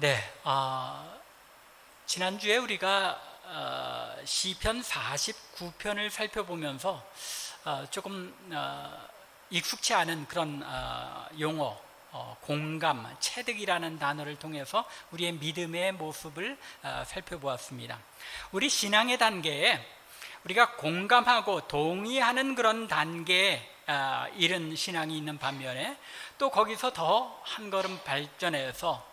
네, 지난주에 우리가 시편 49편을 살펴보면서 조금 익숙치 않은 그런 용어, 공감, 체득이라는 단어를 통해서 우리의 믿음의 모습을 살펴보았습니다. 우리 신앙의 단계에 우리가 공감하고 동의하는 그런 단계에 이른 신앙이 있는 반면에 또 거기서 더 한 걸음 발전해서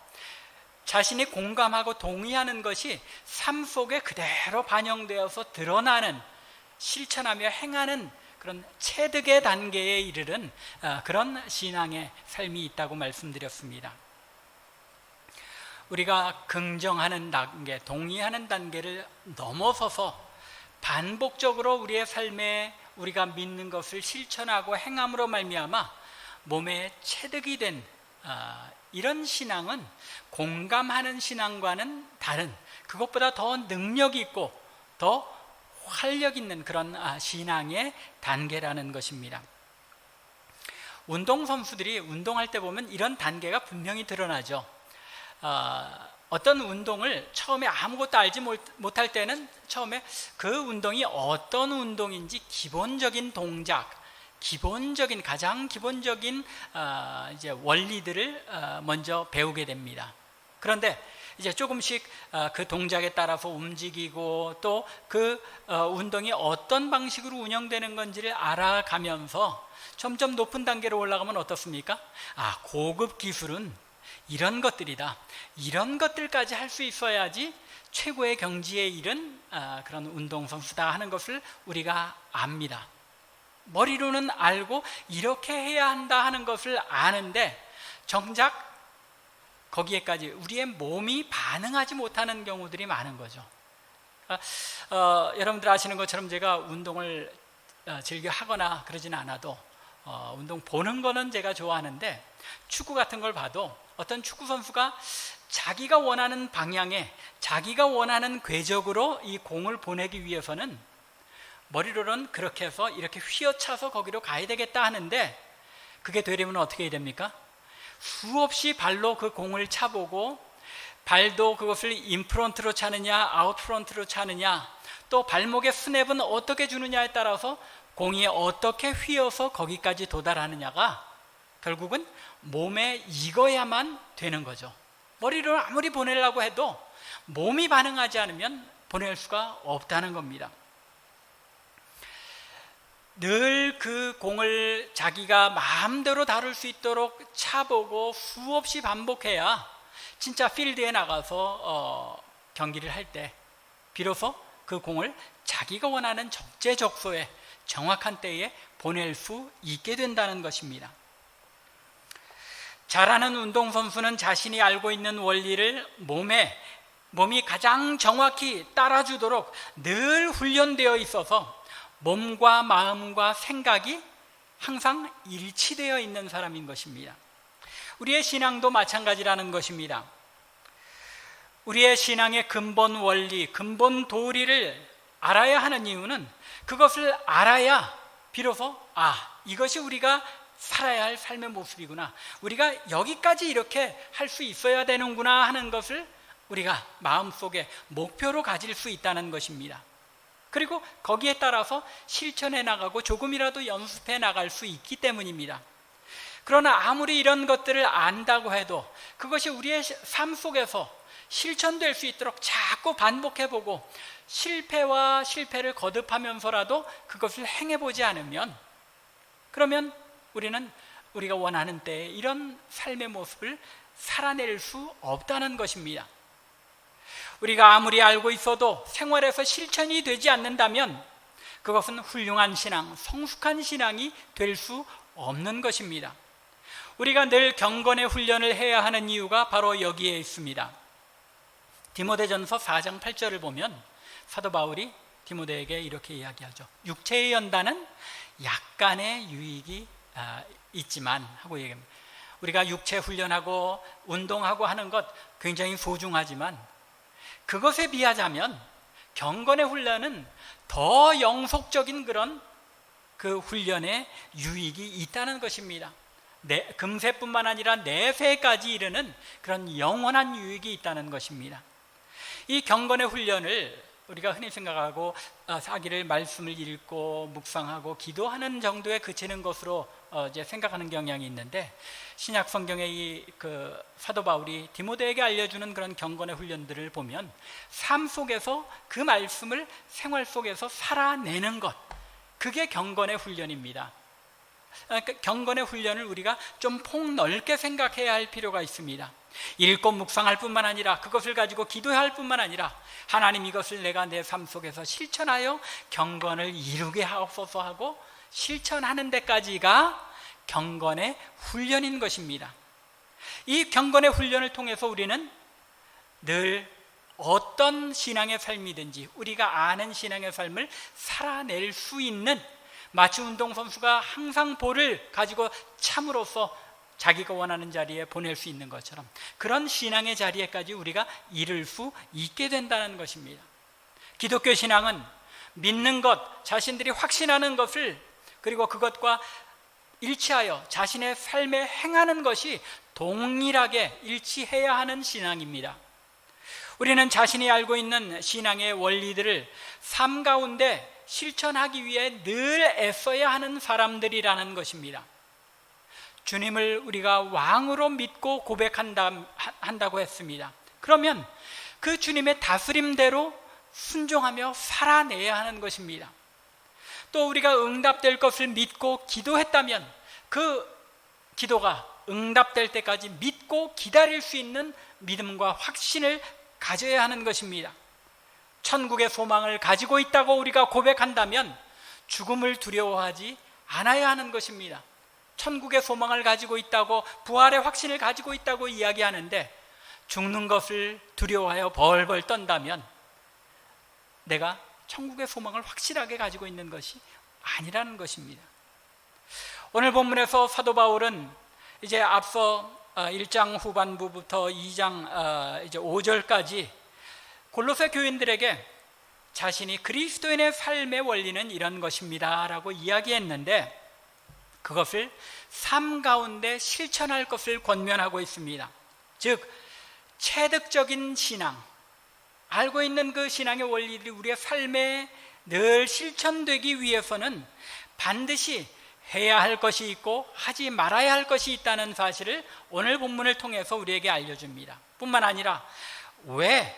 자신이 공감하고 동의하는 것이 삶 속에 그대로 반영되어서 드러나는, 실천하며 행하는 그런 체득의 단계에 이르는 그런 신앙의 삶이 있다고 말씀드렸습니다. 우리가 긍정하는 단계, 동의하는 단계를 넘어서서 반복적으로 우리의 삶에 우리가 믿는 것을 실천하고 행함으로 말미암아 몸에 체득이 된 이런 신앙은 공감하는 신앙과는 다른, 그것보다 더 능력 있고 더 활력 있는 그런 신앙의 단계라는 것입니다. 운동선수들이 운동할 때 보면 이런 단계가 분명히 드러나죠. 어떤 운동을 처음에 아무것도 알지 못할 때는 처음에 그 운동이 어떤 운동인지 기본적인 동작, 가장 기본적인 이제 원리들을 먼저 배우게 됩니다. 그런데 이제 조금씩 그 동작에 따라서 움직이고 또 그 운동이 어떤 방식으로 운영되는 건지를 알아가면서 점점 높은 단계로 올라가면 어떻습니까? 고급 기술은 이런 것들이다. 이런 것들까지 할 수 있어야지 최고의 경지에 이른 그런 운동선수다 하는 것을 우리가 압니다. 머리로는 알고 이렇게 해야 한다 하는 것을 아는데 정작 거기에까지 우리의 몸이 반응하지 못하는 경우들이 많은 거죠. 여러분들 아시는 것처럼 제가 운동을 즐겨 하거나 그러진 않아도 운동 보는 거는 제가 좋아하는데, 축구 같은 걸 봐도 어떤 축구 선수가 자기가 원하는 방향에, 자기가 원하는 궤적으로 이 공을 보내기 위해서는 머리로는 그렇게 해서 이렇게 휘어차서 거기로 가야 되겠다 하는데, 그게 되려면 어떻게 해야 됩니까? 수없이 발로 그 공을 차보고, 발도 그것을 인프론트로 차느냐 아웃프론트로 차느냐, 또 발목의 스냅은 어떻게 주느냐에 따라서 공이 어떻게 휘어서 거기까지 도달하느냐가 결국은 몸에 익어야만 되는 거죠. 머리로 아무리 보내려고 해도 몸이 반응하지 않으면 보낼 수가 없다는 겁니다. 늘 그 공을 자기가 마음대로 다룰 수 있도록 차보고 수없이 반복해야 진짜 필드에 나가서 경기를 할 때 비로소 그 공을 자기가 원하는 적재적소에 정확한 때에 보낼 수 있게 된다는 것입니다. 잘하는 운동선수는 자신이 알고 있는 원리를 몸이 가장 정확히 따라주도록 늘 훈련되어 있어서 몸과 마음과 생각이 항상 일치되어 있는 사람인 것입니다. 우리의 신앙도 마찬가지라는 것입니다. 우리의 신앙의 근본 원리, 근본 도리를 알아야 하는 이유는 그것을 알아야 비로소 이것이 우리가 살아야 할 삶의 모습이구나, 우리가 여기까지 이렇게 할 수 있어야 되는구나 하는 것을 우리가 마음속에 목표로 가질 수 있다는 것입니다. 그리고 거기에 따라서 실천해 나가고 조금이라도 연습해 나갈 수 있기 때문입니다. 그러나 아무리 이런 것들을 안다고 해도 그것이 우리의 삶 속에서 실천될 수 있도록 자꾸 반복해보고 실패와 실패를 거듭하면서라도 그것을 행해보지 않으면, 그러면 우리는 우리가 원하는 때에 이런 삶의 모습을 살아낼 수 없다는 것입니다. 우리가 아무리 알고 있어도 생활에서 실천이 되지 않는다면 그것은 훌륭한 신앙, 성숙한 신앙이 될 수 없는 것입니다. 우리가 늘 경건의 훈련을 해야 하는 이유가 바로 여기에 있습니다. 디모데전서 4장 8절을 보면 사도 바울이 디모데에게 이렇게 이야기하죠. 육체의 연단은 약간의 유익이 있지만 하고 얘기합니다. 우리가 육체 훈련하고 운동하고 하는 것 굉장히 소중하지만 그것에 비하자면 경건의 훈련은 더 영속적인 그런 그 훈련의 유익이 있다는 것입니다. 금세뿐만 아니라 내세까지 이르는 그런 영원한 유익이 있다는 것입니다. 이 경건의 훈련을 우리가 흔히 생각하고 사기를 말씀을 읽고 묵상하고 기도하는 정도에 그치는 것으로 이제 생각하는 경향이 있는데, 신약 성경의 이 사도 바울이 디모데에게 알려주는 그런 경건의 훈련들을 보면 삶 속에서 그 말씀을 생활 속에서 살아내는 것, 그게 경건의 훈련입니다. 그러니까 경건의 훈련을 우리가 좀 폭넓게 생각해야 할 필요가 있습니다. 읽고 묵상할 뿐만 아니라 그것을 가지고 기도해야 할 뿐만 아니라 하나님, 이것을 내가 내 삶 속에서 실천하여 경건을 이루게 하옵소서 하고 실천하는 데까지가 경건의 훈련인 것입니다. 이 경건의 훈련을 통해서 우리는 늘 어떤 신앙의 삶이든지 우리가 아는 신앙의 삶을 살아낼 수 있는, 마치 운동선수가 항상 볼을 가지고 참으로써 자기가 원하는 자리에 보낼 수 있는 것처럼 그런 신앙의 자리에까지 우리가 이를 수 있게 된다는 것입니다. 기독교 신앙은 믿는 것, 자신들이 확신하는 것을, 그리고 그것과 일치하여 자신의 삶에 행하는 것이 동일하게 일치해야 하는 신앙입니다. 우리는 자신이 알고 있는 신앙의 원리들을 삶 가운데 실천하기 위해 늘 애써야 하는 사람들이라는 것입니다. 주님을 우리가 왕으로 믿고 고백한다고 했습니다. 그러면 그 주님의 다스림대로 순종하며 살아내야 하는 것입니다. 또 우리가 응답될 것을 믿고 기도했다면 그 기도가 응답될 때까지 믿고 기다릴 수 있는 믿음과 확신을 가져야 하는 것입니다. 천국의 소망을 가지고 있다고 우리가 고백한다면 죽음을 두려워하지 않아야 하는 것입니다. 천국의 소망을 가지고 있다고, 부활의 확신을 가지고 있다고 이야기하는데 죽는 것을 두려워하여 벌벌 떤다면 내가 천국의 소망을 확실하게 가지고 있는 것이 아니라는 것입니다. 오늘 본문에서 사도 바울은 이제 앞서 1장 후반부부터 2장 이제 5절까지 골로새 교인들에게 자신이 그리스도인의 삶의 원리는 이런 것입니다 라고 이야기했는데, 그것을 삶 가운데 실천할 것을 권면하고 있습니다. 즉 체득적인 신앙, 알고 있는 그 신앙의 원리들이 우리의 삶에 늘 실천되기 위해서는 반드시 해야 할 것이 있고 하지 말아야 할 것이 있다는 사실을 오늘 본문을 통해서 우리에게 알려줍니다. 뿐만 아니라 왜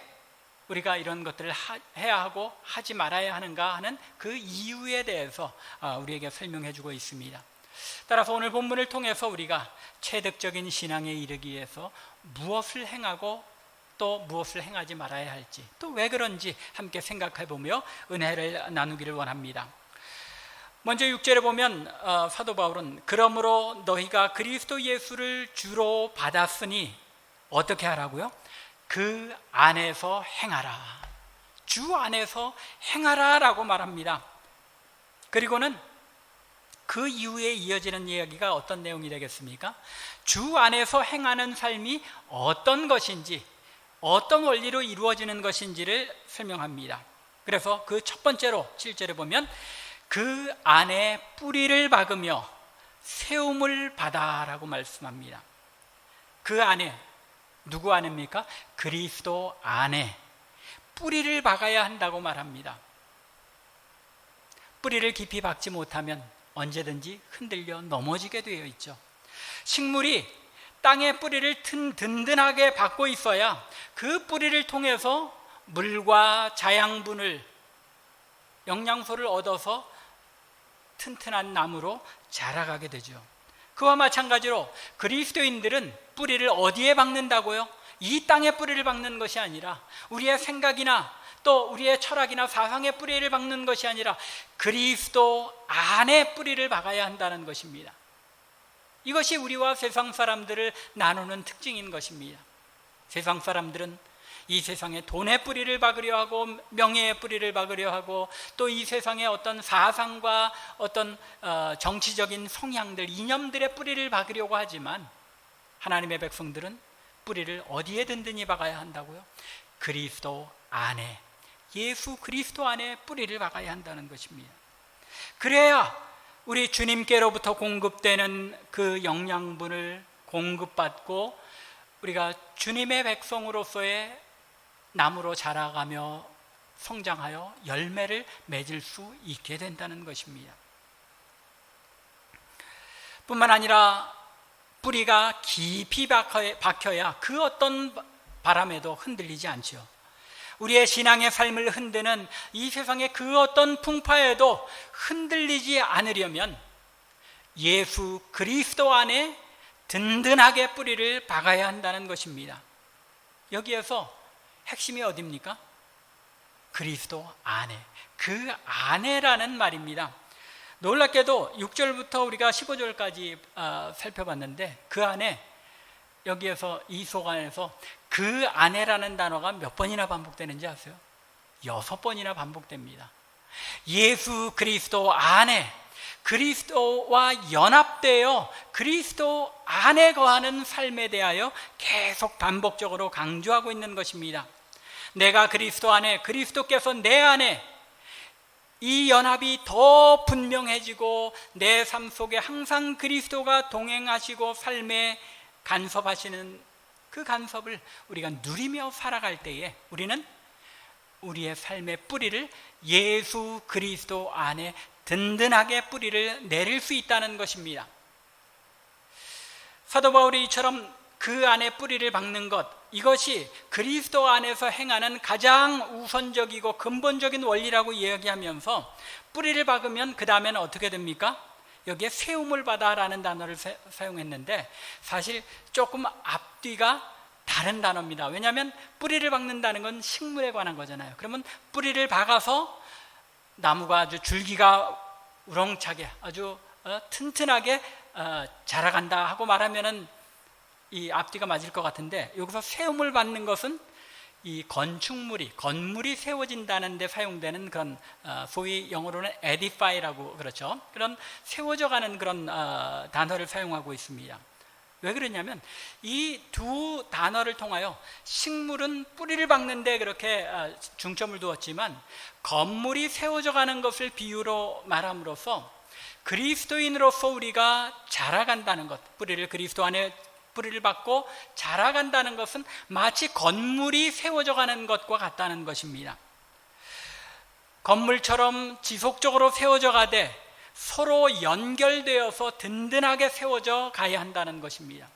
우리가 이런 것들을 해야 하고 하지 말아야 하는가 하는 그 이유에 대해서 우리에게 설명해 주고 있습니다. 따라서 오늘 본문을 통해서 우리가 체득적인 신앙에 이르기 위해서 무엇을 행하고 또 무엇을 행하지 말아야 할지, 또 왜 그런지 함께 생각해 보며 은혜를 나누기를 원합니다. 먼저 6절에 보면 사도 바울은 그러므로 너희가 그리스도 예수를 주로 받았으니 어떻게 하라고요? 그 안에서 행하라. 주 안에서 행하라 라고 말합니다. 그리고는 그 이후에 이어지는 이야기가 어떤 내용이 되겠습니까? 주 안에서 행하는 삶이 어떤 것인지, 어떤 원리로 이루어지는 것인지를 설명합니다. 그래서 그 첫 번째로 7절에 보면 그 안에 뿌리를 박으며 세움을 받아라고 말씀합니다. 그 안에, 누구 안입니까? 그리스도 안에 뿌리를 박아야 한다고 말합니다. 뿌리를 깊이 박지 못하면 언제든지 흔들려 넘어지게 되어 있죠. 식물이 땅에 뿌리를 든든하게 박고 있어야 그 뿌리를 통해서 물과 자양분을, 영양소를 얻어서 튼튼한 나무로 자라가게 되죠. 그와 마찬가지로 그리스도인들은 뿌리를 어디에 박는다고요? 이 땅에 뿌리를 박는 것이 아니라, 우리의 생각이나 또 우리의 철학이나 사상의 뿌리를 박는 것이 아니라 그리스도 안에 뿌리를 박아야 한다는 것입니다. 이것이 우리와 세상 사람들을 나누는 특징인 것입니다. 세상 사람들은 이 세상에 돈의 뿌리를 박으려 하고 명예의 뿌리를 박으려 하고 또 이 세상의 어떤 사상과 어떤 정치적인 성향들, 이념들의 뿌리를 박으려고 하지만 하나님의 백성들은 뿌리를 어디에 든든히 박아야 한다고요? 그리스도 안에, 예수 그리스도 안에 뿌리를 박아야 한다는 것입니다. 그래야 우리 주님께로부터 공급되는 그 영양분을 공급받고 우리가 주님의 백성으로서의 나무로 자라가며 성장하여 열매를 맺을 수 있게 된다는 것입니다. 뿐만 아니라 뿌리가 깊이 박혀야 그 어떤 바람에도 흔들리지 않죠. 우리의 신앙의 삶을 흔드는 이 세상의 그 어떤 풍파에도 흔들리지 않으려면 예수 그리스도 안에 든든하게 뿌리를 박아야 한다는 것입니다. 여기에서 핵심이 어디입니까? 그리스도 안에, 그 안에라는 말입니다. 놀랍게도 6절부터 우리가 15절까지 살펴봤는데 그 안에, 여기에서 이 속 안에서 그 안에라는 단어가 몇 번이나 반복되는지 아세요? 6번이나 반복됩니다. 예수 그리스도 안에, 그리스도와 연합되어 그리스도 안에 거하는 삶에 대하여 계속 반복적으로 강조하고 있는 것입니다. 내가 그리스도 안에, 그리스도께서 내 안에, 이 연합이 더 분명해지고 내 삶 속에 항상 그리스도가 동행하시고 삶에 간섭하시는 그 간섭을 우리가 누리며 살아갈 때에 우리는 우리의 삶의 뿌리를 예수 그리스도 안에 든든하게 뿌리를 내릴 수 있다는 것입니다. 사도 바울이 이처럼 그 안에 뿌리를 박는 것, 이것이 그리스도 안에서 행하는 가장 우선적이고 근본적인 원리라고 이야기하면서 뿌리를 박으면 그 다음에는 어떻게 됩니까? 여기에 세움을 받아라는 단어를 사용했는데 사실 조금 앞뒤가 다른 단어입니다. 왜냐하면 뿌리를 박는다는 건 식물에 관한 거잖아요. 그러면 뿌리를 박아서 나무가 아주 줄기가 우렁차게 아주 튼튼하게 자라간다 하고 말하면은 이 앞뒤가 맞을 것 같은데, 여기서 세움을 받는 것은 이 건물이 세워진다는 데 사용되는 그런 소위 영어로는 edify라고 그렇죠. 그런 세워져가는 그런 단어를 사용하고 있습니다. 왜 그러냐면 이 두 단어를 통하여 식물은 뿌리를 박는데 그렇게 중점을 두었지만 건물이 세워져가는 것을 비유로 말함으로써 그리스도인으로서 우리가 자라간다는 것, 그리스도 안에 뿌리를 박고 자라간다는 것은 마치 건물이 세워져가는 것과 같다는 것입니다. 건물처럼 지속적으로 세워져 가되 서로 연결되어서 든든하게 세워져 가야 한다는 것입니다.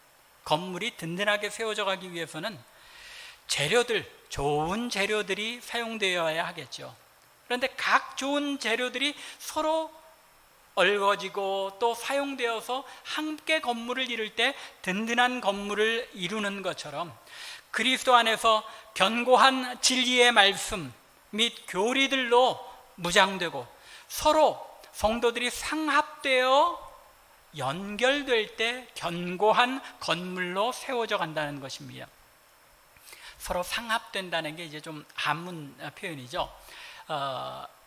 건물이 든든하게 세워져 가기 위해서는 좋은 재료들이 사용되어야 하겠죠. 그런데 각 좋은 재료들이 서로 얽어지고 또 사용되어서 함께 건물을 이룰 때 든든한 건물을 이루는 것처럼 그리스도 안에서 견고한 진리의 말씀 및 교리들로 무장되고 서로 성도들이 상합되어 연결될 때 견고한 건물로 세워져 간다는 것입니다. 서로 상합된다는 게 이제 좀 한문 표현이죠.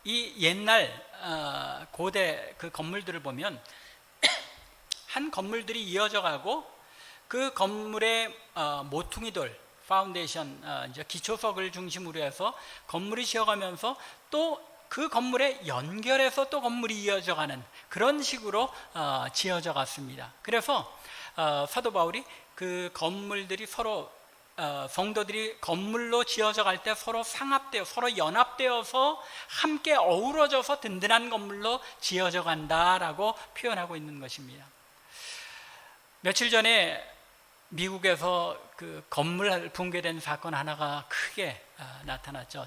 이 옛날 고대 그 건물들을 보면 한 건물들이 이어져 가고 그 건물의 모퉁이돌, 파운데이션, 이제 기초석을 중심으로 해서 건물이 지어가면서 또 그 건물에 연결해서 또 건물이 이어져 가는 그런 식으로 지어져 갔습니다. 그래서 사도 바울이 그 건물들이 서로 성도들이 건물로 지어져 갈 때 서로 상합되어 서로 연합되어서 함께 어우러져서 든든한 건물로 지어져 간다라고 표현하고 있는 것입니다. 며칠 전에 미국에서 그 건물 붕괴된 사건 하나가 크게 나타났죠.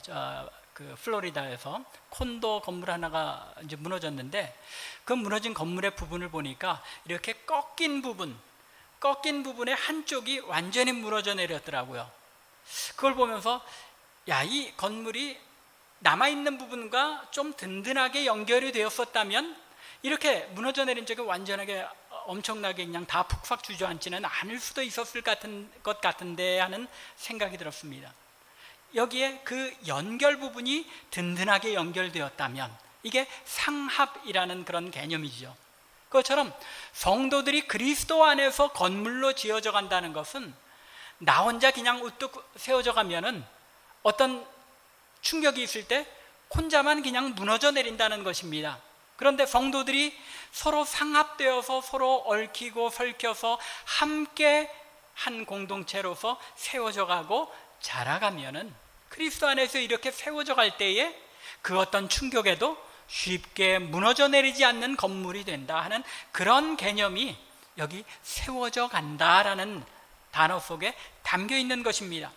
그 플로리다에서 콘도 건물 하나가 이제 무너졌는데 그 무너진 건물의 부분을 보니까 이렇게 꺾인 부분의 한쪽이 완전히 무너져 내렸더라고요. 그걸 보면서 이 건물이 남아있는 부분과 좀 든든하게 연결이 되었었다면 이렇게 무너져 내린 쪽이 완전하게 엄청나게 그냥 다 푹팍 주저앉지는 않을 수도 있었을 것 같은데 하는 생각이 들었습니다. 여기에 그 연결 부분이 든든하게 연결되었다면 이게 상합이라는 그런 개념이죠. 그것처럼 성도들이 그리스도 안에서 건물로 지어져 간다는 것은 나 혼자 그냥 우뚝 세워져 가면은 어떤 충격이 있을 때 혼자만 그냥 무너져 내린다는 것입니다. 그런데 성도들이 서로 상합되어서 서로 얽히고 설켜서 함께 한 공동체로서 세워져 가고 자라가면은, 그리스도 안에서 이렇게 세워져 갈 때에 그 어떤 충격에도 쉽게 무너져 내리지 않는 건물이 된다 하는 그런 개념이 여기 세워져 간다라는 단어 속에 담겨 있는 것입니다.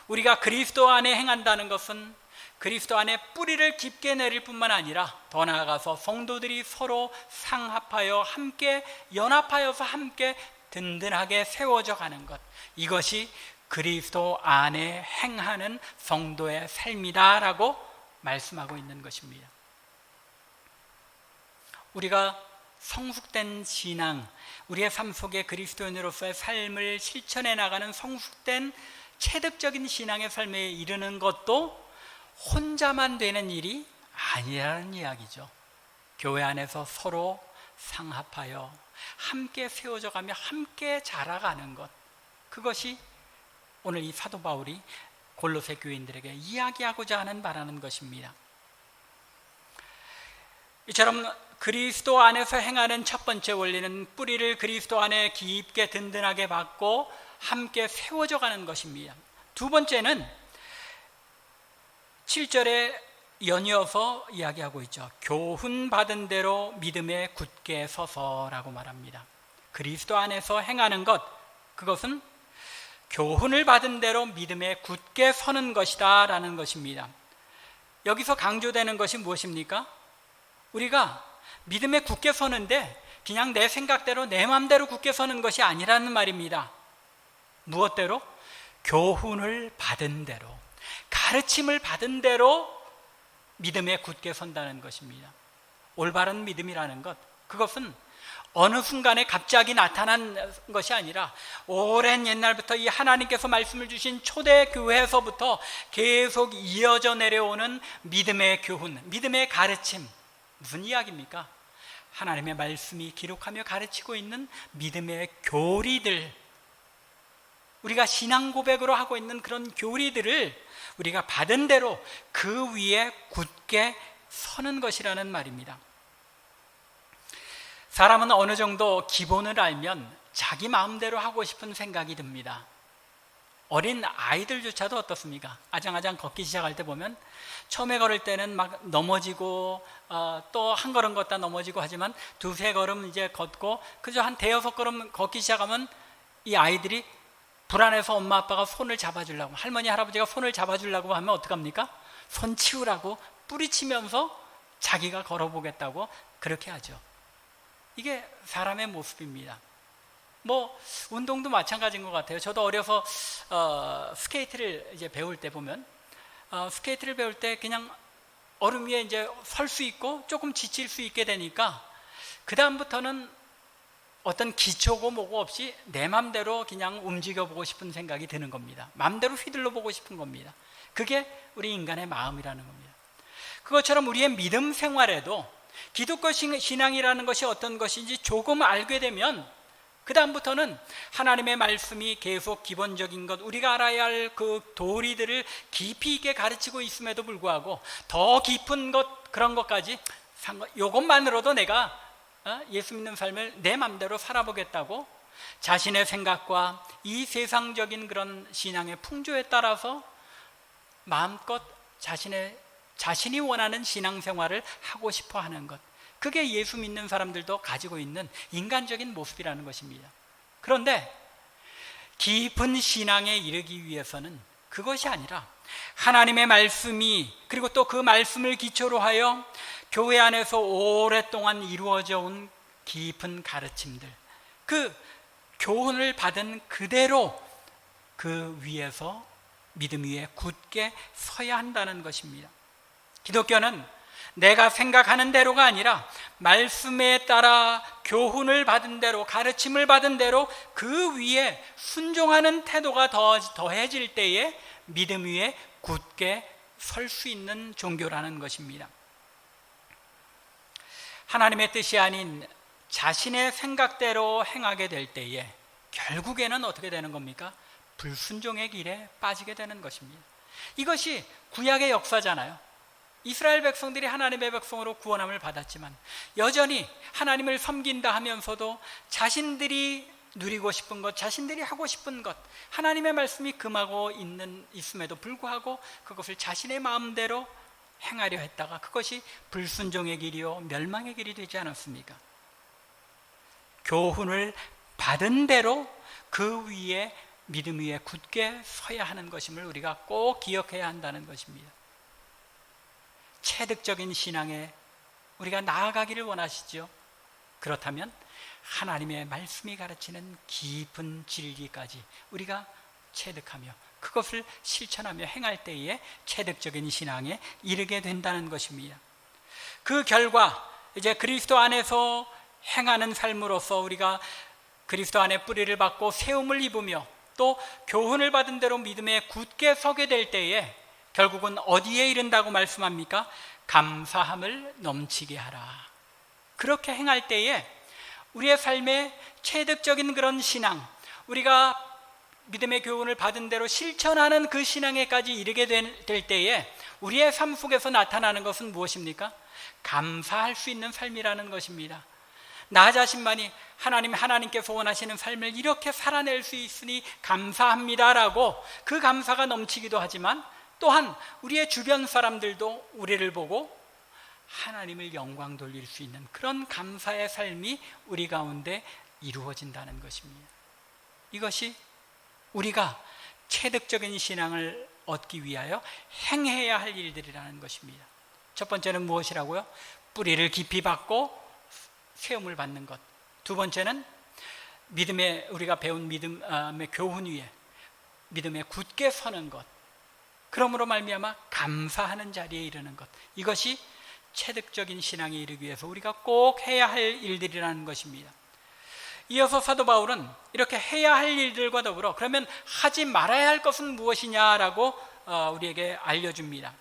우리가 그리스도 안에 행한다는 것은 그리스도 안에 뿌리를 깊게 내릴 뿐만 아니라 더 나아가서 성도들이 서로 상합하여 함께 연합하여서 함께 든든하게 세워져 가는 것, 이것이 그리스도 안에 행하는 성도의 삶이다라고 말씀하고 있는 것입니다. 우리가 성숙된 신앙, 우리의 삶 속에 그리스도인으로서의 삶을 실천해 나가는 성숙된 체득적인 신앙의 삶에 이르는 것도 혼자만 되는 일이 아니라는 이야기죠. 교회 안에서 서로 상합하여 함께 세워져 가며 함께 자라가는 것, 그것이 오늘 이 사도 바울이 골로새 교인들에게 이야기하고자 하는 바라는 것입니다. 이처럼 그리스도 안에서 행하는 첫 번째 원리는 뿌리를 그리스도 안에 깊게 든든하게 박고 함께 세워져 가는 것입니다. 두 번째는 7절에 연이어서 이야기하고 있죠. 교훈 받은 대로 믿음에 굳게 서서라고 말합니다. 그리스도 안에서 행하는 것, 그것은 교훈을 받은 대로 믿음에 굳게 서는 것이다 라는 것입니다. 여기서 강조되는 것이 무엇입니까? 우리가 믿음에 굳게 서는데 그냥 내 생각대로 내 마음대로 굳게 서는 것이 아니라는 말입니다. 무엇대로? 교훈을 받은 대로, 가르침을 받은 대로 믿음에 굳게 선다는 것입니다. 올바른 믿음이라는 것, 그것은 어느 순간에 갑자기 나타난 것이 아니라 오랜 옛날부터 이 하나님께서 말씀을 주신 초대교회에서부터 계속 이어져 내려오는 믿음의 교훈, 믿음의 가르침. 무슨 이야기입니까? 하나님의 말씀이 기록하며 가르치고 있는 믿음의 교리들, 우리가 신앙 고백으로 하고 있는 그런 교리들을 우리가 받은 대로 그 위에 굳게 서는 것이라는 말입니다. 사람은 어느 정도 기본을 알면 자기 마음대로 하고 싶은 생각이 듭니다. 어린 아이들조차도 어떻습니까? 아장아장 걷기 시작할 때 보면 처음에 걸을 때는 막 넘어지고 또 한 걸음 걷다 넘어지고 하지만 두세 걸음 이제 걷고 그저 한 대여섯 걸음 걷기 시작하면 이 아이들이 불안해서 엄마 아빠가 손을 잡아주려고, 할머니 할아버지가 손을 잡아주려고 하면 어떡합니까? 손 치우라고 뿌리치면서 자기가 걸어보겠다고 그렇게 하죠. 이게 사람의 모습입니다. 뭐 운동도 마찬가지인 것 같아요. 저도 어려서 스케이트를 이제 배울 때 보면 스케이트를 배울 때 그냥 얼음 위에 이제 설 수 있고 조금 지칠 수 있게 되니까 그 다음부터는 어떤 기초고 뭐고 없이 내 맘대로 그냥 움직여보고 싶은 생각이 드는 겁니다. 맘대로 휘둘러 보고 싶은 겁니다. 그게 우리 인간의 마음이라는 겁니다. 그것처럼 우리의 믿음 생활에도 기독교 신앙이라는 것이 어떤 것인지 조금 알게 되면 그 다음부터는 하나님의 말씀이 계속 기본적인 것, 우리가 알아야 할 그 도리들을 깊이 있게 가르치고 있음에도 불구하고 더 깊은 것, 그런 것까지 이것만으로도 내가 예수 믿는 삶을 내 맘대로 살아보겠다고 자신의 생각과 이 세상적인 그런 신앙의 풍조에 따라서 마음껏 자신이 원하는 신앙생활을 하고 싶어 하는 것, 그게 예수 믿는 사람들도 가지고 있는 인간적인 모습이라는 것입니다. 그런데 깊은 신앙에 이르기 위해서는 그것이 아니라 하나님의 말씀이, 그리고 또 그 말씀을 기초로 하여 교회 안에서 오랫동안 이루어져 온 깊은 가르침들, 그 교훈을 받은 그대로 그 위에서 믿음 위에 굳게 서야 한다는 것입니다. 기독교는 내가 생각하는 대로가 아니라 말씀에 따라 교훈을 받은 대로, 가르침을 받은 대로 그 위에 순종하는 태도가 더해질 때에 믿음 위에 굳게 설 수 있는 종교라는 것입니다. 하나님의 뜻이 아닌 자신의 생각대로 행하게 될 때에 결국에는 어떻게 되는 겁니까? 불순종의 길에 빠지게 되는 것입니다. 이것이 구약의 역사잖아요. 이스라엘 백성들이 하나님의 백성으로 구원함을 받았지만 여전히 하나님을 섬긴다 하면서도 자신들이 누리고 싶은 것, 자신들이 하고 싶은 것, 하나님의 말씀이 금하고 있음에도 불구하고 그것을 자신의 마음대로 행하려 했다가 그것이 불순종의 길이요 멸망의 길이 되지 않았습니까? 교훈을 받은 대로 그 위에 믿음 위에 굳게 서야 하는 것임을 우리가 꼭 기억해야 한다는 것입니다. 체득적인 신앙에 우리가 나아가기를 원하시죠? 그렇다면 하나님의 말씀이 가르치는 깊은 진리까지 우리가 체득하며 그것을 실천하며 행할 때에 체득적인 신앙에 이르게 된다는 것입니다. 그 결과 이제 그리스도 안에서 행하는 삶으로서 우리가 그리스도 안에 뿌리를 받고 세움을 입으며 또 교훈을 받은 대로 믿음에 굳게 서게 될 때에 결국은 어디에 이른다고 말씀합니까? 감사함을 넘치게 하라. 그렇게 행할 때에 우리의 삶에 체득적인 그런 신앙, 우리가 믿음의 교훈을 받은 대로 실천하는 그 신앙에까지 이르게 될 때에 우리의 삶 속에서 나타나는 것은 무엇입니까? 감사할 수 있는 삶이라는 것입니다. 나 자신만이 하나님께서 원하시는 삶을 이렇게 살아낼 수 있으니 감사합니다라고 그 감사가 넘치기도 하지만 또한 우리의 주변 사람들도 우리를 보고 하나님을 영광 돌릴 수 있는 그런 감사의 삶이 우리 가운데 이루어진다는 것입니다. 이것이 우리가 체득적인 신앙을 얻기 위하여 행해야 할 일들이라는 것입니다. 첫 번째는 무엇이라고요? 뿌리를 깊이 받고 세움을 받는 것. 두 번째는 우리가 배운 믿음의 교훈 위에 믿음에 굳게 서는 것. 그러므로 말미암아 감사하는 자리에 이르는 것. 이것이 체득적인 신앙에 이르기 위해서 우리가 꼭 해야 할 일들이라는 것입니다. 이어서 사도 바울은 이렇게 해야 할 일들과 더불어 그러면 하지 말아야 할 것은 무엇이냐라고 우리에게 알려줍니다.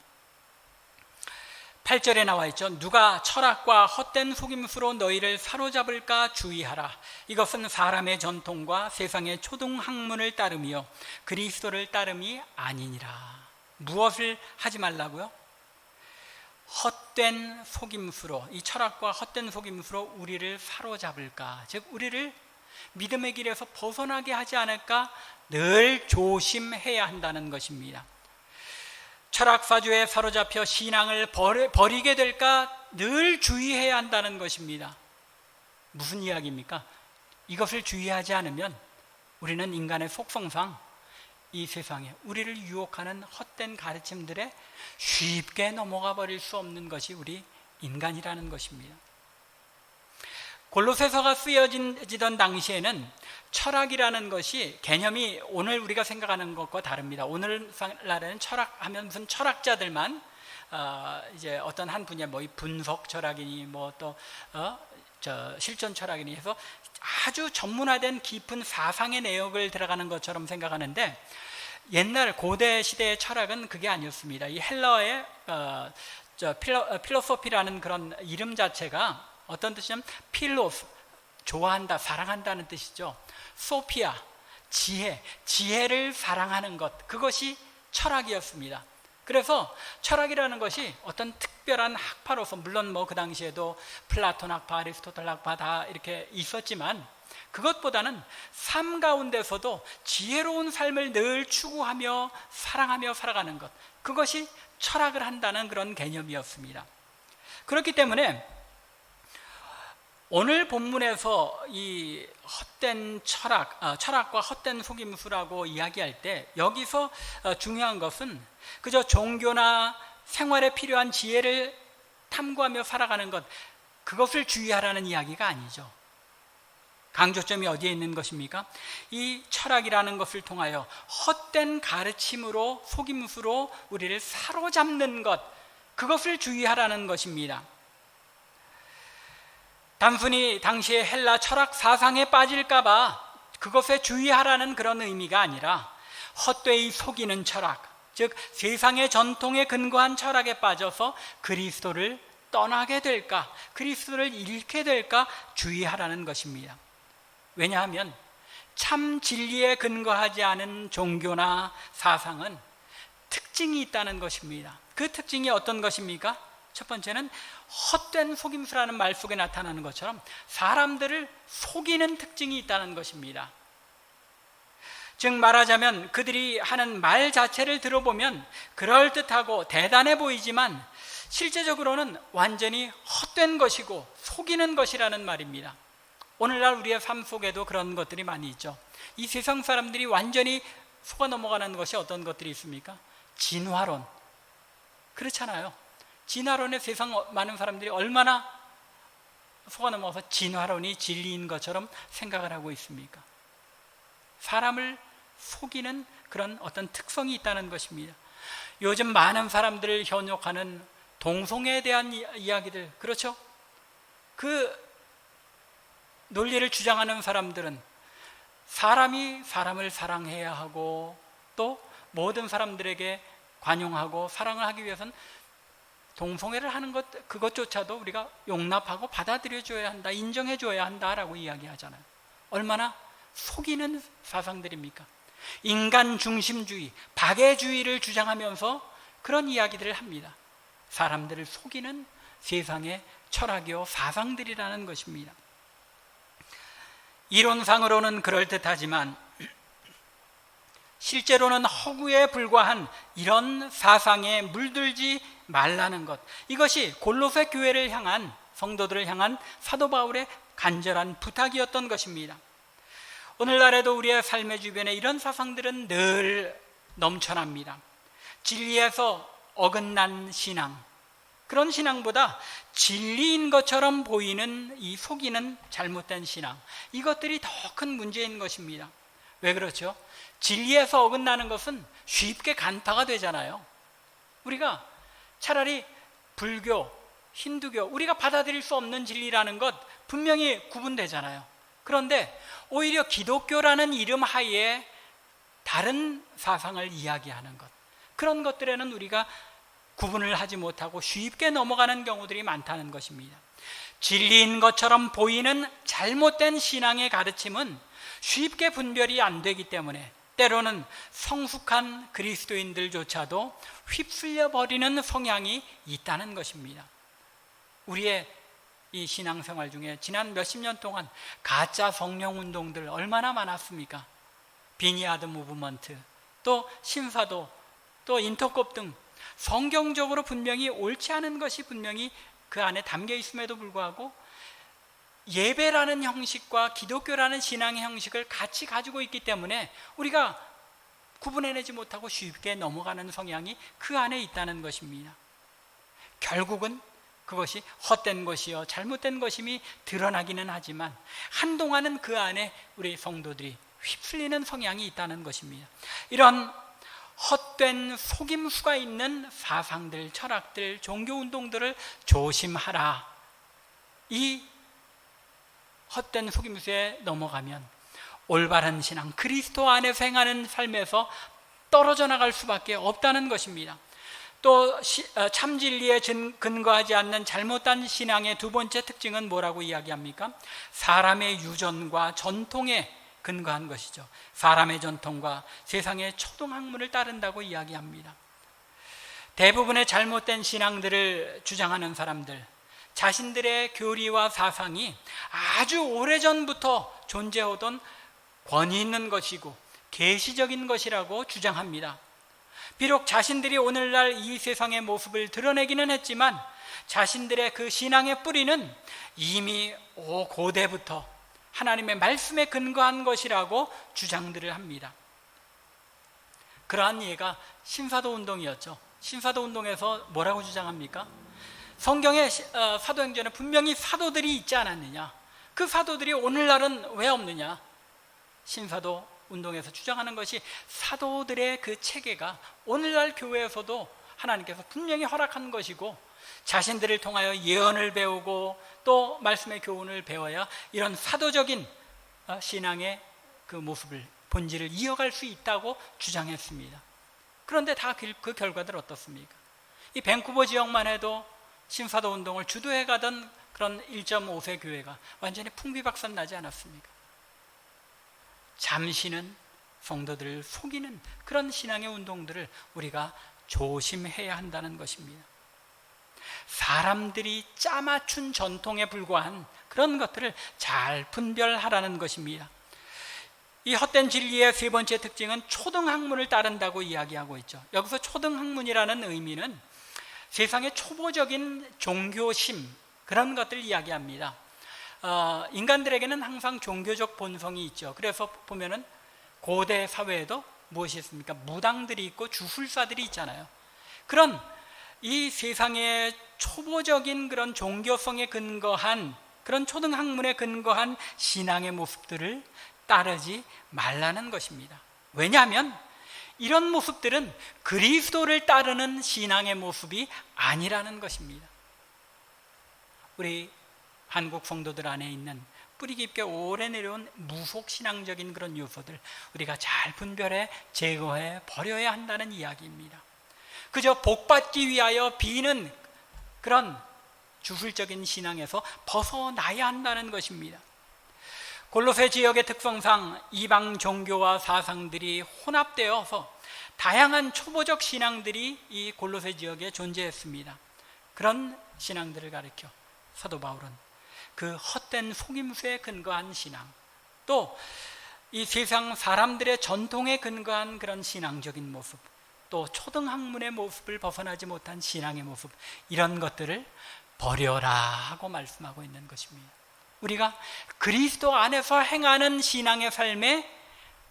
8절에 나와 있죠. 누가 철학과 헛된 속임수로 너희를 사로잡을까 주의하라. 이것은 사람의 전통과 세상의 초등학문을 따르며 그리스도를 따름이 아니니라. 무엇을 하지 말라고요? 헛된 속임수로, 이 철학과 헛된 속임수로 우리를 사로잡을까, 즉 우리를 믿음의 길에서 벗어나게 하지 않을까 늘 조심해야 한다는 것입니다. 철학사주에 사로잡혀 신앙을 버리게 될까 늘 주의해야 한다는 것입니다. 무슨 이야기입니까? 이것을 주의하지 않으면 우리는 인간의 속성상 이 세상에 우리를 유혹하는 헛된 가르침들에 쉽게 넘어가 버릴 수 없는 것이 우리 인간이라는 것입니다. 골로새서가 쓰여지던 당시에는 철학이라는 것이 개념이 오늘 우리가 생각하는 것과 다릅니다. 오늘날에는 철학하면 무슨 철학자들만 이제 어떤 한 분야 뭐 분석 철학이니 뭐 또 실존 철학이니 해서 아주 전문화된 깊은 사상의 내역을 들어가는 것처럼 생각하는데 옛날 고대 시대의 철학은 그게 아니었습니다. 이 헬라어의 필로소피라는 그런 이름 자체가 어떤 뜻이냐면 필로스, 좋아한다, 사랑한다는 뜻이죠. 소피아, 지혜를 사랑하는 것, 그것이 철학이었습니다. 그래서 철학이라는 것이 어떤 특별한 학파로서, 물론 뭐 그 당시에도 플라톤 학파, 아리스토텔 학파 다 이렇게 있었지만 그것보다는 삶 가운데서도 지혜로운 삶을 늘 추구하며 사랑하며 살아가는 것, 그것이 철학을 한다는 그런 개념이었습니다. 그렇기 때문에 오늘 본문에서 이 헛된 철학과 헛된 속임수라고 이야기할 때 여기서 중요한 것은 그저 종교나 생활에 필요한 지혜를 탐구하며 살아가는 것, 그것을 주의하라는 이야기가 아니죠. 강조점이 어디에 있는 것입니까? 이 철학이라는 것을 통하여 헛된 가르침으로, 속임수로 우리를 사로잡는 것, 그것을 주의하라는 것입니다. 단순히 당시의 헬라 철학 사상에 빠질까봐 그것에 주의하라는 그런 의미가 아니라 헛되이 속이는 철학, 즉 세상의 전통에 근거한 철학에 빠져서 그리스도를 떠나게 될까, 그리스도를 잃게 될까 주의하라는 것입니다. 왜냐하면 참 진리에 근거하지 않은 종교나 사상은 특징이 있다는 것입니다. 그 그 특징이 어떤 것입니까? 첫 번째는 헛된 속임수라는 말 속에 나타나는 것처럼 사람들을 속이는 특징이 있다는 것입니다. 즉 말하자면 그들이 하는 말 자체를 들어보면 그럴듯하고 대단해 보이지만 실제적으로는 완전히 헛된 것이고 속이는 것이라는 말입니다. 오늘날 우리의 삶 속에도 그런 것들이 많이 있죠. 이 세상 사람들이 완전히 속아 넘어가는 것이 어떤 것들이 있습니까? 진화론. 그렇잖아요. 진화론에 세상 많은 사람들이 얼마나 속아 넘어가서 진화론이 진리인 것처럼 생각을 하고 있습니까? 사람을 속이는 그런 어떤 특성이 있다는 것입니다. 요즘 많은 사람들을 현혹하는 동성애에 대한 이야기들, 그렇죠? 그 논리를 주장하는 사람들은 사람이 사람을 사랑해야 하고 또 모든 사람들에게 관용하고 사랑을 하기 위해서는 동성애를 하는 것, 그것조차도 우리가 용납하고 받아들여줘야 한다, 인정해줘야 한다라고 이야기하잖아요. 얼마나 속이는 사상들입니까? 인간 중심주의, 박애주의를 주장하면서 그런 이야기들을 합니다. 사람들을 속이는 세상의 철학이요 사상들이라는 것입니다. 이론상으로는 그럴듯하지만 실제로는 허구에 불과한 이런 사상에 물들지 말라는 것, 이것이 골로새 교회를 향한, 성도들을 향한 사도 바울의 간절한 부탁이었던 것입니다. 오늘날에도 우리의 삶의 주변에 이런 사상들은 늘 넘쳐납니다. 진리에서 어긋난 신앙, 그런 신앙보다 진리인 것처럼 보이는 이 속이는 잘못된 신앙, 이것들이 더 큰 문제인 것입니다. 왜 그렇죠? 진리에서 어긋나는 것은 쉽게 간파가 되잖아요. 우리가 차라리 불교, 힌두교, 우리가 받아들일 수 없는 진리라는 것 분명히 구분되잖아요. 그런데 오히려 기독교라는 이름 하에 다른 사상을 이야기하는 것, 그런 것들에는 우리가 구분을 하지 못하고 쉽게 넘어가는 경우들이 많다는 것입니다. 진리인 것처럼 보이는 잘못된 신앙의 가르침은 쉽게 분별이 안 되기 때문에 때로는 성숙한 그리스도인들조차도 휩쓸려 버리는 성향이 있다는 것입니다. 우리의 이 신앙생활 중에 지난 몇십 년 동안 가짜 성령 운동들 얼마나 많았습니까? 비니아드 무브먼트, 또 신사도, 또 인터콥 등 성경적으로 분명히 옳지 않은 것이 분명히 그 안에 담겨 있음에도 불구하고 예배라는 형식과 기독교라는 신앙의 형식을 같이 가지고 있기 때문에 우리가 구분해내지 못하고 쉽게 넘어가는 성향이 그 안에 있다는 것입니다. 결국은 그것이 헛된 것이요 잘못된 것임이 드러나기는 하지만 한동안은 그 안에 우리 성도들이 휩쓸리는 성향이 있다는 것입니다. 이런 헛된 속임수가 있는 사상들, 철학들, 종교운동들을 조심하라. 이 헛된 속임수에 넘어가면 올바른 신앙, 그리스도 안에서 행하는 삶에서 떨어져 나갈 수밖에 없다는 것입니다. 또 참진리에 근거하지 않는 잘못된 신앙의 두 번째 특징은 뭐라고 이야기합니까? 사람의 유전과 전통에 근거한 것이죠. 사람의 전통과 세상의 초등학문을 따른다고 이야기합니다. 대부분의 잘못된 신앙들을 주장하는 사람들, 자신들의 교리와 사상이 아주 오래전부터 존재하던 권위 있는 것이고 계시적인 것이라고 주장합니다. 비록 자신들이 오늘날 이 세상의 모습을 드러내기는 했지만 자신들의 그 신앙의 뿌리는 이미 고대부터 하나님의 말씀에 근거한 것이라고 주장들을 합니다. 그러한 예가 신사도 운동이었죠. 신사도 운동에서 뭐라고 주장합니까? 성경의 사도행전에 분명히 사도들이 있지 않았느냐? 그 사도들이 오늘날은 왜 없느냐? 신사도 운동에서 주장하는 것이 사도들의 그 체계가 오늘날 교회에서도 하나님께서 분명히 허락한 것이고 자신들을 통하여 예언을 배우고 또 말씀의 교훈을 배워야 이런 사도적인 신앙의 그 모습을, 본질을 이어갈 수 있다고 주장했습니다. 그런데 다 그 결과들 어떻습니까? 이 밴쿠버 지역만 해도 신사도 운동을 주도해 가던 그런 1.5세 교회가 완전히 풍비박산 나지 않았습니까? 잠시는 성도들을 속이는 그런 신앙의 운동들을 우리가 조심해야 한다는 것입니다. 사람들이 짜맞춘 전통에 불과한 그런 것들을 잘 분별하라는 것입니다. 이 헛된 진리의 세 번째 특징은 초등학문을 따른다고 이야기하고 있죠. 여기서 초등학문이라는 의미는 세상의 초보적인 종교심, 그런 것들을 이야기합니다. 인간들에게는 항상 종교적 본성이 있죠. 그래서 보면은 고대 사회에도 무엇이 있습니까? 무당들이 있고 주술사들이 있잖아요. 그런 이 세상의 초보적인 그런 종교성에 근거한, 그런 초등학문에 근거한 신앙의 모습들을 따르지 말라는 것입니다. 왜냐하면 이런 모습들은 그리스도를 따르는 신앙의 모습이 아니라는 것입니다. 우리 한국 성도들 안에 있는 뿌리 깊게 오래 내려온 무속신앙적인 그런 요소들, 우리가 잘 분별해 제거해 버려야 한다는 이야기입니다. 그저 복받기 위하여 비는 그런 주술적인 신앙에서 벗어나야 한다는 것입니다. 골로새 지역의 특성상 이방 종교와 사상들이 혼합되어서 다양한 초보적 신앙들이 이 골로새 지역에 존재했습니다. 그런 신앙들을 가리켜 사도 바울은 그 헛된 속임수에 근거한 신앙, 또 이 세상 사람들의 전통에 근거한 그런 신앙적인 모습, 또 초등학문의 모습을 벗어나지 못한 신앙의 모습, 이런 것들을 버려라 하고 말씀하고 있는 것입니다. 우리가 그리스도 안에서 행하는 신앙의 삶에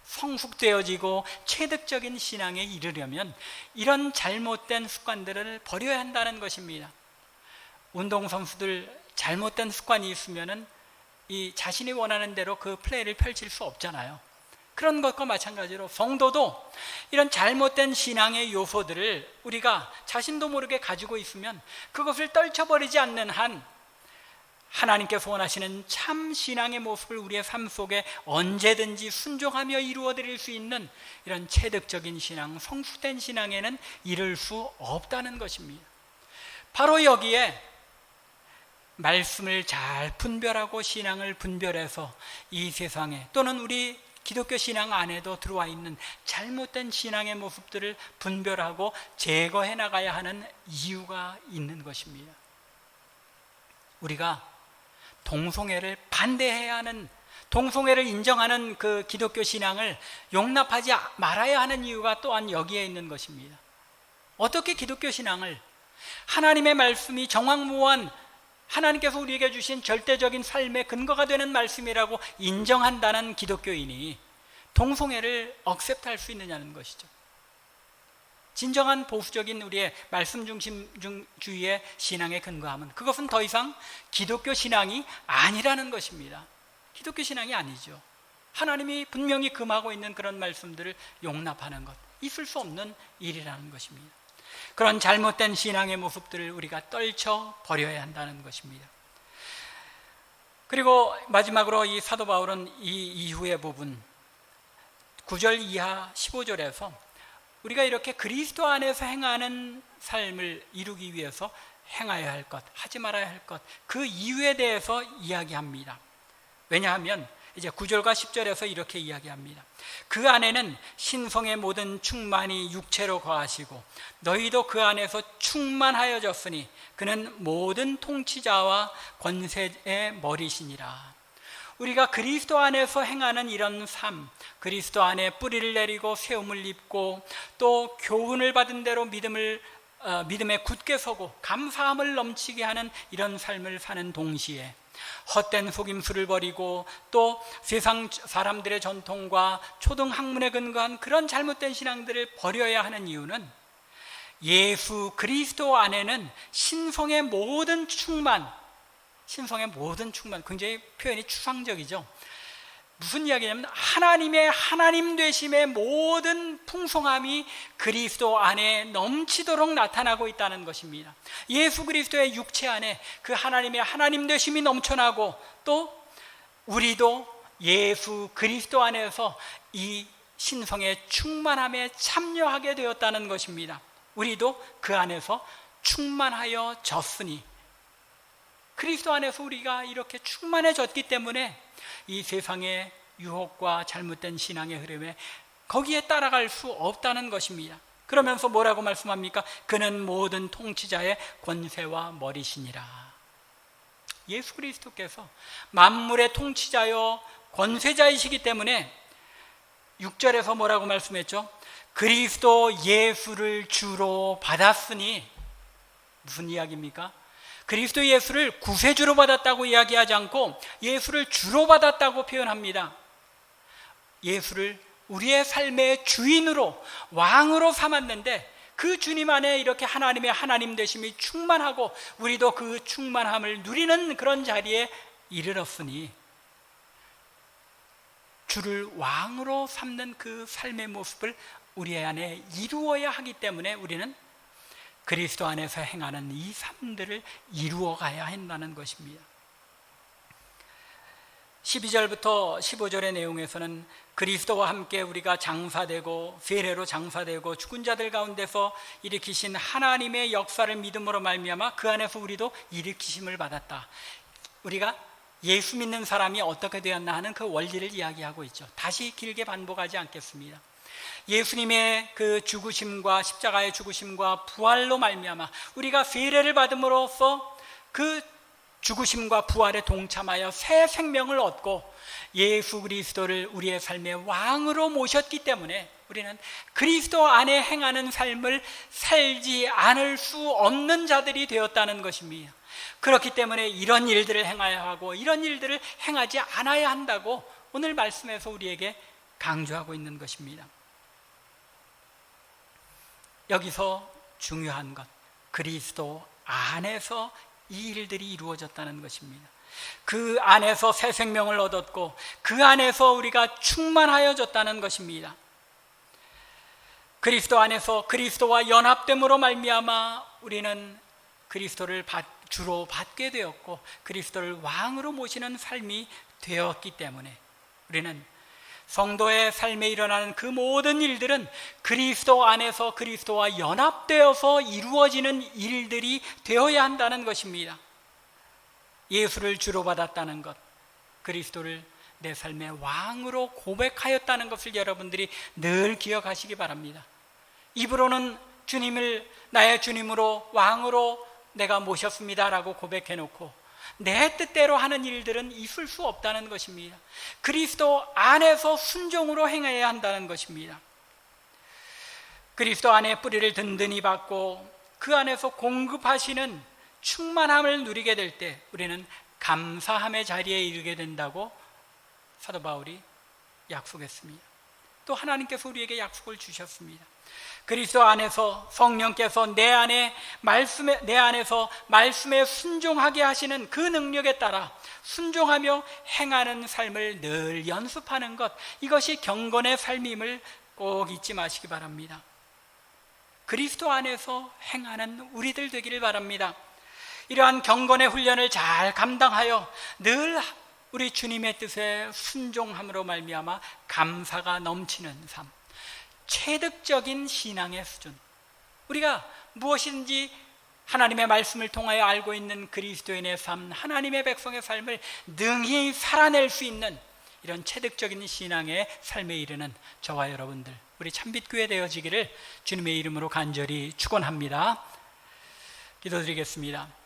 성숙되어지고 체득적인 신앙에 이르려면 이런 잘못된 습관들을 버려야 한다는 것입니다. 운동선수들 잘못된 습관이 있으면은 이 자신이 원하는 대로 그 플레이를 펼칠 수 없잖아요. 그런 것과 마찬가지로 성도도 이런 잘못된 신앙의 요소들을 우리가 자신도 모르게 가지고 있으면 그것을 떨쳐버리지 않는 한 하나님께서 원하시는 참 신앙의 모습을 우리의 삶 속에 언제든지 순종하며 이루어드릴 수 있는 이런 체득적인 신앙, 성숙된 신앙에는 이를 수 없다는 것입니다. 바로 여기에 말씀을 잘 분별하고 신앙을 분별해서 이 세상에, 또는 우리 기독교 신앙 안에도 들어와 있는 잘못된 신앙의 모습들을 분별하고 제거해 나가야 하는 이유가 있는 것입니다. 우리가 동성애를 반대해야 하는, 동성애를 인정하는 그 기독교 신앙을 용납하지 말아야 하는 이유가 또한 여기에 있는 것입니다. 어떻게 기독교 신앙을, 하나님의 말씀이 정확무한 하나님께서 우리에게 주신 절대적인 삶의 근거가 되는 말씀이라고 인정한다는 기독교인이 동성애를 억셉트할 수 있느냐는 것이죠. 진정한 보수적인 우리의 말씀 중심주의의 신앙의 근거함은 그것은 더 이상 기독교 신앙이 아니라는 것입니다. 기독교 신앙이 아니죠. 하나님이 분명히 금하고 있는 그런 말씀들을 용납하는 것, 있을 수 없는 일이라는 것입니다. 그런 잘못된 신앙의 모습들을 우리가 떨쳐 버려야 한다는 것입니다. 그리고 마지막으로 이 사도 바울은 이 이후의 부분 9절 이하 15절에서 우리가 이렇게 그리스도 안에서 행하는 삶을 이루기 위해서 행해야 할 것, 하지 말아야 할 것, 그 이유에 대해서 이야기합니다. 왜냐하면 이제 9절과 10절에서 이렇게 이야기합니다. 그 안에는 신성의 모든 충만이 육체로 거하시고 너희도 그 안에서 충만하여졌으니 그는 모든 통치자와 권세의 머리시니라. 우리가 그리스도 안에서 행하는 이런 삶, 그리스도 안에 뿌리를 내리고 세움을 입고 또 교훈을 받은 대로 믿음에 굳게 서고 감사함을 넘치게 하는 이런 삶을 사는 동시에 헛된 속임수를 버리고 또 세상 사람들의 전통과 초등학문에 근거한 그런 잘못된 신앙들을 버려야 하는 이유는 예수 그리스도 안에는 신성의 모든 충만, 굉장히 표현이 추상적이죠. 무슨 이야기냐면 하나님의 하나님 되심의 모든 풍성함이 그리스도 안에 넘치도록 나타나고 있다는 것입니다. 예수 그리스도의 육체 안에 그 하나님의 하나님 되심이 넘쳐나고 또 우리도 예수 그리스도 안에서 이 신성의 충만함에 참여하게 되었다는 것입니다. 우리도 그 안에서 충만하여졌으니, 그리스도 안에서 우리가 이렇게 충만해졌기 때문에 이 세상의 유혹과 잘못된 신앙의 흐름에 거기에 따라갈 수 없다는 것입니다. 그러면서 뭐라고 말씀합니까? 그는 모든 통치자의 권세와 머리시니라. 예수 그리스도께서 만물의 통치자요 권세자이시기 때문에 6절에서 뭐라고 말씀했죠? 그리스도 예수를 주로 받았으니, 무슨 이야기입니까? 그리스도 예수를 구세주로 받았다고 이야기하지 않고 예수를 주로 받았다고 표현합니다. 예수를 우리의 삶의 주인으로, 왕으로 삼았는데 그 주님 안에 이렇게 하나님의 하나님 되심이 충만하고 우리도 그 충만함을 누리는 그런 자리에 이르렀으니, 주를 왕으로 삼는 그 삶의 모습을 우리 안에 이루어야 하기 때문에 우리는 그리스도 안에서 행하는 이 삶들을 이루어 가야 한다는 것입니다. 12절부터 15절의 내용에서는 그리스도와 함께 우리가 장사되고 세례로 장사되고 죽은 자들 가운데서 일으키신 하나님의 역사를 믿음으로 말미암아 그 안에서 우리도 일으키심을 받았다. 우리가 예수 믿는 사람이 어떻게 되었나 하는 그 원리를 이야기하고 있죠. 다시 길게 반복하지 않겠습니다. 예수님의 그 죽으심과 십자가의 죽으심과 부활로 말미암아 우리가 세례를 받음으로써 그 죽으심과 부활에 동참하여 새 생명을 얻고 예수 그리스도를 우리의 삶의 왕으로 모셨기 때문에 우리는 그리스도 안에 행하는 삶을 살지 않을 수 없는 자들이 되었다는 것입니다. 그렇기 때문에 이런 일들을 행해야 하고 이런 일들을 행하지 않아야 한다고 오늘 말씀에서 우리에게 강조하고 있는 것입니다. 여기서 중요한 것, 그리스도 안에서 이 일들이 이루어졌다는 것입니다. 그 안에서 새 생명을 얻었고 그 안에서 우리가 충만하여졌다는 것입니다. 그리스도 안에서 그리스도와 연합됨으로 말미암아 우리는 그리스도를 주로 받게 되었고 그리스도를 왕으로 모시는 삶이 되었기 때문에 우리는 성도의 삶에 일어나는 그 모든 일들은 그리스도 안에서 그리스도와 연합되어서 이루어지는 일들이 되어야 한다는 것입니다. 예수를 주로 받았다는 것, 그리스도를 내 삶의 왕으로 고백하였다는 것을 여러분들이 늘 기억하시기 바랍니다. 입으로는 주님을 나의 주님으로 왕으로 내가 모셨습니다라고 고백해놓고 내 뜻대로 하는 일들은 있을 수 없다는 것입니다. 그리스도 안에서 순종으로 행해야 한다는 것입니다. 그리스도 안에 뿌리를 든든히 받고 그 안에서 공급하시는 충만함을 누리게 될 때 우리는 감사함의 자리에 이르게 된다고 사도 바울이 약속했습니다. 또 하나님께서 우리에게 약속을 주셨습니다. 그리스도 안에서 성령께서 내 안에서 말씀에 순종하게 하시는 그 능력에 따라 순종하며 행하는 삶을 늘 연습하는 것, 이것이 경건의 삶임을 꼭 잊지 마시기 바랍니다. 그리스도 안에서 행하는 우리들 되기를 바랍니다. 이러한 경건의 훈련을 잘 감당하여 늘 우리 주님의 뜻에 순종함으로 말미암아 감사가 넘치는 삶, 체득적인 신앙의 수준, 우리가 무엇인지 하나님의 말씀을 통하여 알고 있는 그리스도인의 삶, 하나님의 백성의 삶을 능히 살아낼 수 있는 이런 체득적인 신앙의 삶에 이르는 저와 여러분들, 우리 참빛교회 되어지기를 주님의 이름으로 간절히 축원합니다. 기도드리겠습니다.